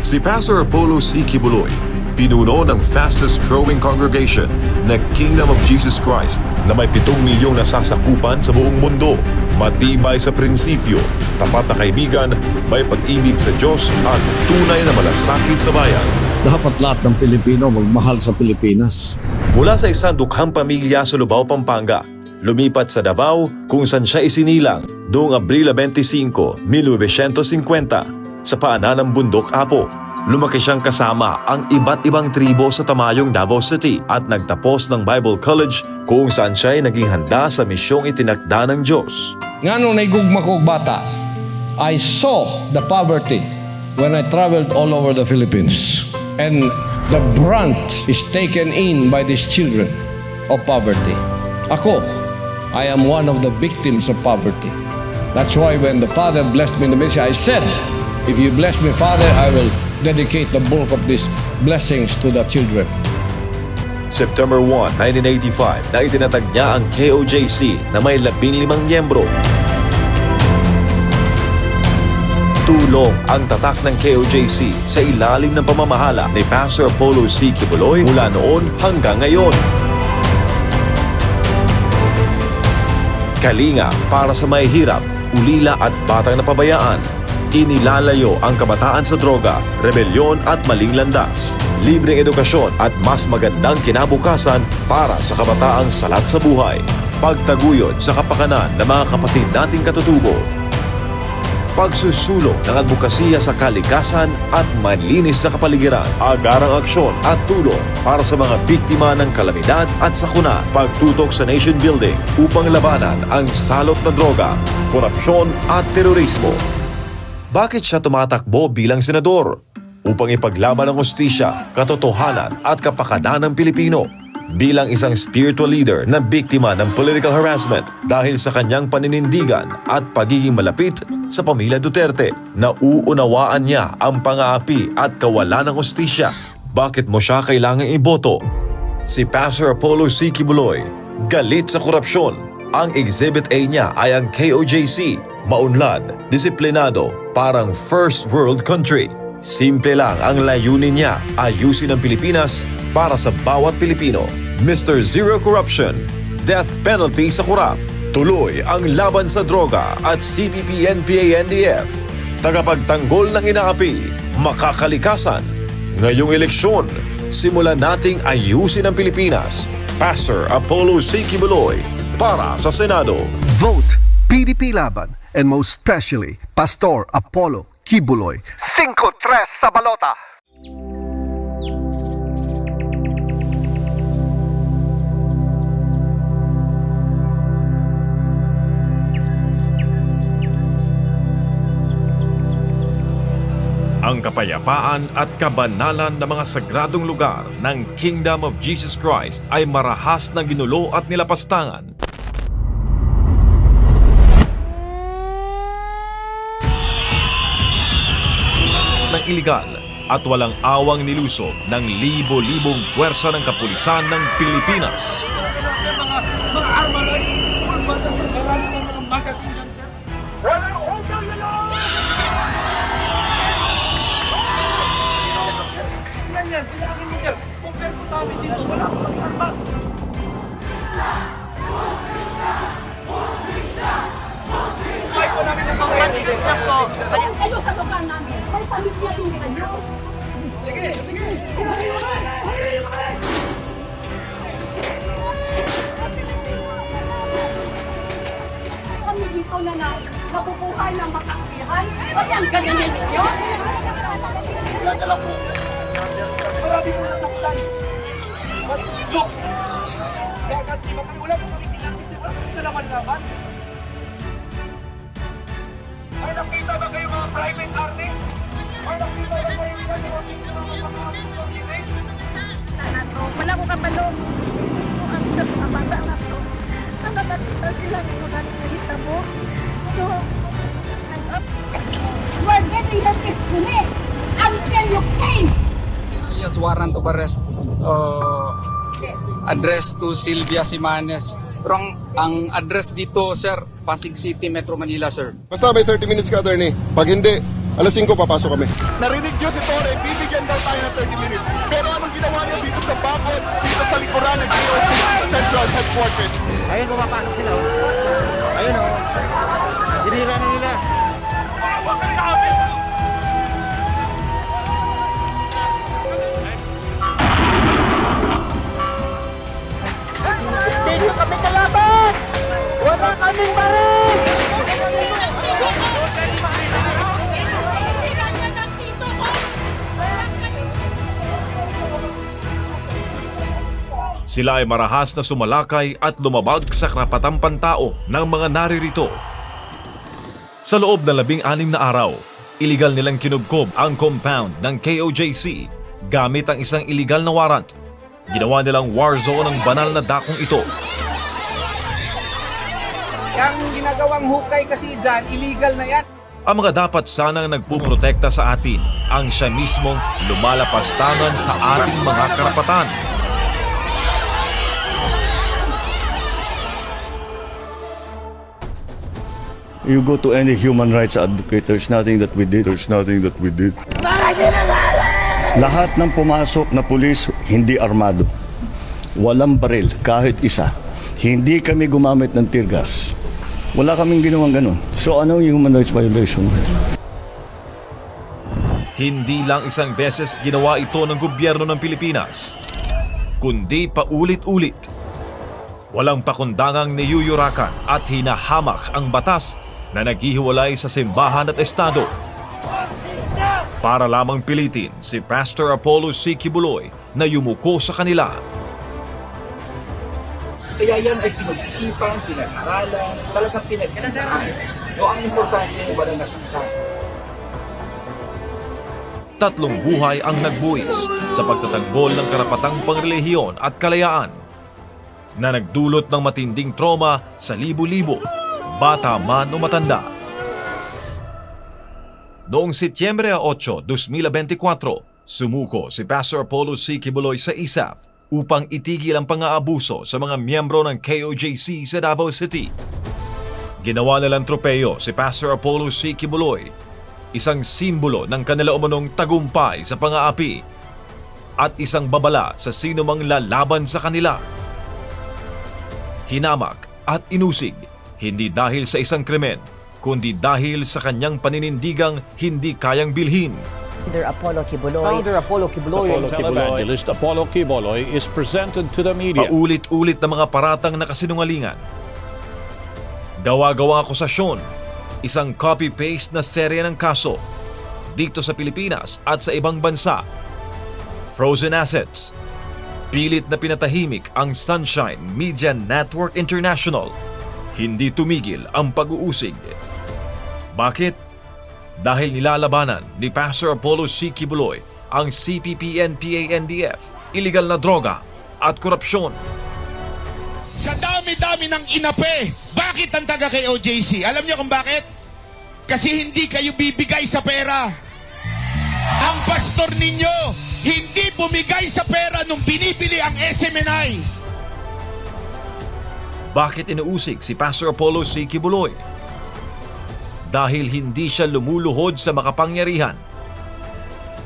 Si Pastor Apollo C. Kibuloy, pinuno ng fastest growing congregation na Kingdom of Jesus Christ na may 7 milyong nasasakupan sa buong mundo. Matibay sa prinsipyo, tapat na kaibigan, may pag-ibig sa Diyos at tunay na malasakit sa bayan. Dapat lahat ng Pilipino magmahal sa Pilipinas. Mula sa isang dukhang pamilya sa Lubao, Pampanga, lumipat sa Davao kung saan siya isinilang noong Abril 25, 1950 sa paanan ng Bundok, Apo. Lumaki siyang kasama ang iba't ibang tribo sa Tamayong, Davao City at nagtapos ng Bible College kung saan siya ay naging handa sa misyong itinakda ng Diyos. Nga nung naigugma ko bata, I saw the poverty when I traveled all over the Philippines. And the brunt is taken in by these children of poverty. Ako, I am one of the victims of poverty. That's why when the Father blessed me in the ministry, I said, if you bless me, Father, I will dedicate the bulk of these blessings to the children. September 1, 1985 na itinatag niya ang KOJC na may 15 miyembro. Tulong ang tatak ng KOJC sa ilalim ng pamamahala ni Pastor Apollo C. Kibuloy mula noon hanggang ngayon. Kalinga para sa mahihirap, ulila at batang napabayaan. Inilalayo ang kabataan sa droga, rebelyon at maling landas. Libreng edukasyon at mas magandang kinabukasan para sa kabataang salat sa buhay. Pagtaguyod sa kapakanan ng mga kapatid nating katutubo. Pagsusulong ng advokasya sa kalikasan at malinis na kapaligiran. Agarang aksyon at tulong para sa mga biktima ng kalamidad at sakuna. Pagtutok sa nation building upang labanan ang salot na droga, korupsyon at terorismo. Bakit siya tumatakbo bilang senador? Upang ipaglaban ang hustisya, katotohanan at kapakanan ng Pilipino. Bilang isang spiritual leader na biktima ng political harassment dahil sa kanyang paninindigan at pagiging malapit sa pamilya Duterte, nauunawaan niya ang pang-aapi at kawalan ng hustisya. Bakit mo siya kailangang iboto? Si Pastor Apollo C. Kibuloy, galit sa korupsyon. Ang Exhibit A niya ay ang KOJC, maunlad, disiplinado, parang first world country. Simple lang ang layunin niya, ayusin ang Pilipinas para sa bawat Pilipino. Mr. Zero Corruption, death penalty sa kurap, tuloy ang laban sa droga at CPP-NPA-NDF. Tagapagtanggol ng inaapi, makakalikasan. Ngayong eleksyon, simulan nating ayusin ang Pilipinas. Pastor Apollo C. Kibuloy para sa Senado. Vote PDP Laban, and most especially Pastor Apollo Kibuloy. 5-3 sa balota. Ang kapayapaan at kabanalan ng mga sagradong lugar ng Kingdom of Jesus Christ ay marahas na ginulo at nilapastangan. Ng iligal at walang awang nilusob ng libo-libong puwersa ng kapulisan ng Pilipinas. Mga arma na mga magasin dyan, sir. Walang utang na lang! Yan, bilangin mo, sir. Compare mo sa amin dito, wala akong mga armas. Buhay ko namin ang mga Conscious na po. Walang kayo sa lugar namin. May pamilya din kayo. Sige, sige! Kami dito na nabubuhay ng makakihan. Kasi ang ganyan ninyo. Wala na lang po. Marami ko nasaktan. But look, dagat di ba kayo? Wala po kami pinakisi. Wala kami nalaman laban. Ay, nakita ba kayo mga private army? Ay, nakita ba kayo mga Wala ko kapalong. Hindi ko kami sa mga bata na to. Nakakakita sila ngayon na nilita mo. So, We're getting the testimony until you came. Yes, warrant of arrest address to Sylvia Simanes. Pero ang address dito, sir, Pasig City, Metro Manila, sir. Basta may 30 minutes ka, attorney. Pag hindi, Alas 5 papasok kami. Narinig niyo si Torre, bibigyan daw tayo ng 30 minutes. Pero anong ginawa niyo dito sa bakod, dito sa likuran ng KOJC Central Headquarters? Ayun, pumapasok sila. Ayun o. Dinira na nila. Dito kami kalaban! Wala kaming baril! Sila ay marahas na sumalakay at lumabag sa karapatang pantao ng mga naririto. Sa loob ng 16 na araw, iligal nilang kinubkob ang compound ng KOJC gamit ang isang iligal na warrant. Ginawa nilang war zone ang banal na dakong ito. Yung ginagawang hukay kasi dyan, illegal na yan. Ang mga dapat sanang nagpuprotekta sa atin ang siya mismong lumalapastangan sa ating mga karapatan. You go to any human rights advocate, there's nothing that we did. Lahat ng pumasok na pulis, hindi armado. Walang baril, kahit isa. Hindi kami gumamit ng tear gas. Wala kaming ginawang ganun. So ano yung human rights violation? Hindi lang isang beses ginawa ito ng gobyerno ng Pilipinas, kundi paulit-ulit. Walang pakundangang niyuyurakan at hinahamak ang batas na naghihiwalay sa simbahan at estado. Para lamang pilitin si Pastor Apollo C. Kibuloy na yumuko sa kanila. Kaya yan ay pinag-isipan, pinag-aralan, talagang pinag-aralan. O ang importante ay walang nasangka. 3 buhay ang nagbuwis sa pagtatanggol ng karapatang pangrelihiyon at kalayaan na nagdulot ng matinding trauma sa libo-libo, bata man o matanda. Noong Setyembre 8, 2024, sumuko si Pastor Apollo C. Kibuloy sa ISAF upang itigil ang pang-aabuso sa mga miyembro ng KOJC sa Davao City. Ginawa nilang tropeyo si Pastor Apollo C. Kibuloy, isang simbolo ng kanila umunong tagumpay sa pang-aapi at isang babala sa sino mang lalaban sa kanila. Hinamak at inusig, hindi dahil sa isang krimen, kundi dahil sa kanyang paninindigang hindi kayang bilhin. Founder Apollo Kibuloy. Televangelist Apollo Kibuloy is presented to the media. Paulit-ulit na mga paratang na kasinungalingan. Gawa-gawang akusasyon, isang copy-paste na serye ng kaso dito sa Pilipinas at sa ibang bansa. Frozen assets. Pilit na pinatahimik ang Sunshine Media Network International. Hindi tumigil ang pag-uusig. Bakit? Dahil nilalabanan ni Pastor Apollo C. Kibuloy ang CPP-NPA-NDF, iligal na droga at korupsyon. Sa dami-dami ng inape, bakit ang taga KOJC? Alam niyo kung bakit? Kasi hindi kayo bibigay sa pera. Ang pastor ninyo, hindi bumigay sa pera nung binibili ang SMNI. Bakit inuusig si Pastor Apollo C. Kibuloy? Dahil hindi siya lumuluhod sa makapangyarihan.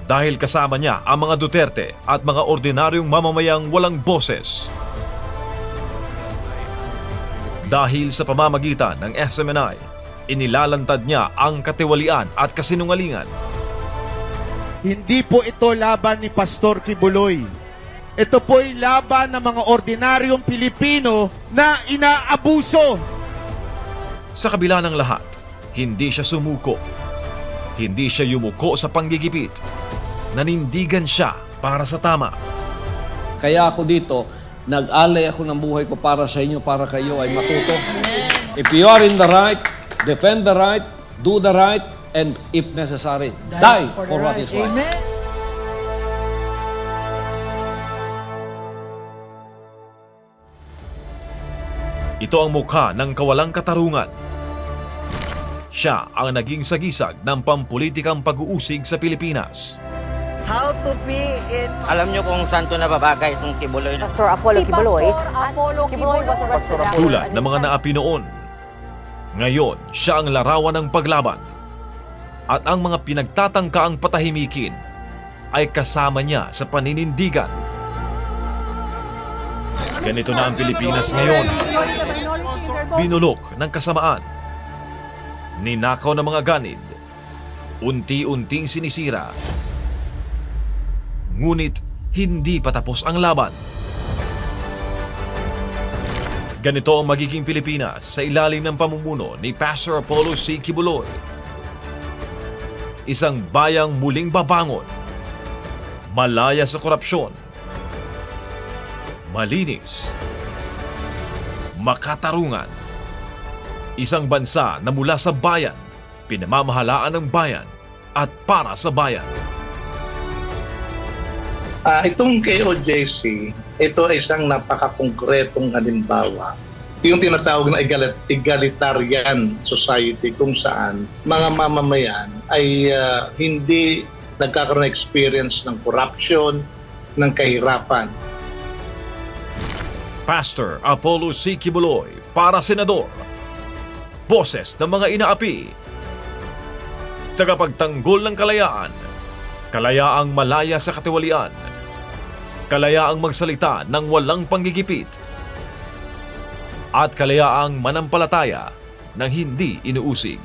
Dahil kasama niya ang mga Duterte at mga ordinaryong mamamayang walang boses. Dahil sa pamamagitan ng SMNI, inilalantad niya ang katiwalian at kasinungalingan. Hindi po ito laban ni Pastor Kibuloy. Ito po'y laban ng mga ordinaryong Pilipino na inaabuso. Sa kabila ng lahat, hindi siya sumuko. Hindi siya yumuko sa panggigipit. Nanindigan siya para sa tama. Kaya ako dito, nag-alay ako ng buhay ko para sa inyo, para kayo ay matuto. If you are in the right, defend the right, do the right, and if necessary, die for what is right. Amen. Ito ang mukha ng kawalang katarungan. Siya ang naging sagisag ng pampulitikang pag-uusig sa Pilipinas. How to be in... Alam niyo kung saan to nababagay itong Kibuloy na? Pastor Apollo Kibuloy. Apollo Kibuloy was arrested. Tulad ng mga naapi noon. Ngayon, siya ang larawan ng paglaban. at ang mga pinagtatangkaang patahimikin ay kasama niya sa paninindigan. Ganito na ang Pilipinas ngayon. Binulok ng kasamaan. Ninakaw ng mga ganid. Unti-unting sinisira. Ngunit hindi pa tapos ang laban. Ganito ang magiging Pilipinas sa ilalim ng pamumuno ni Pastor Apollo C. Quiboloy. Isang bayang muling babangon, malaya sa korupsyon, malinis, makatarungan. Isang bansa na mula sa bayan, pinamamahalaan ng bayan at para sa bayan. Itong KOJC, ito ay isang napakakongkretong halimbawa. Yung tinatawag na egalitarian society kung saan mga mamamayan ay hindi nagkakaroon ng experience ng corruption, ng kahirapan. Pastor Apollo C. Quiboloy para senador. Boses ng mga inaapi. Tagapagtanggol ng kalayaan. Kalayaang malaya sa katiwalian. Kalayaang magsalita ng walang panggigipit. At kalayaang manampalataya ng hindi inuusig.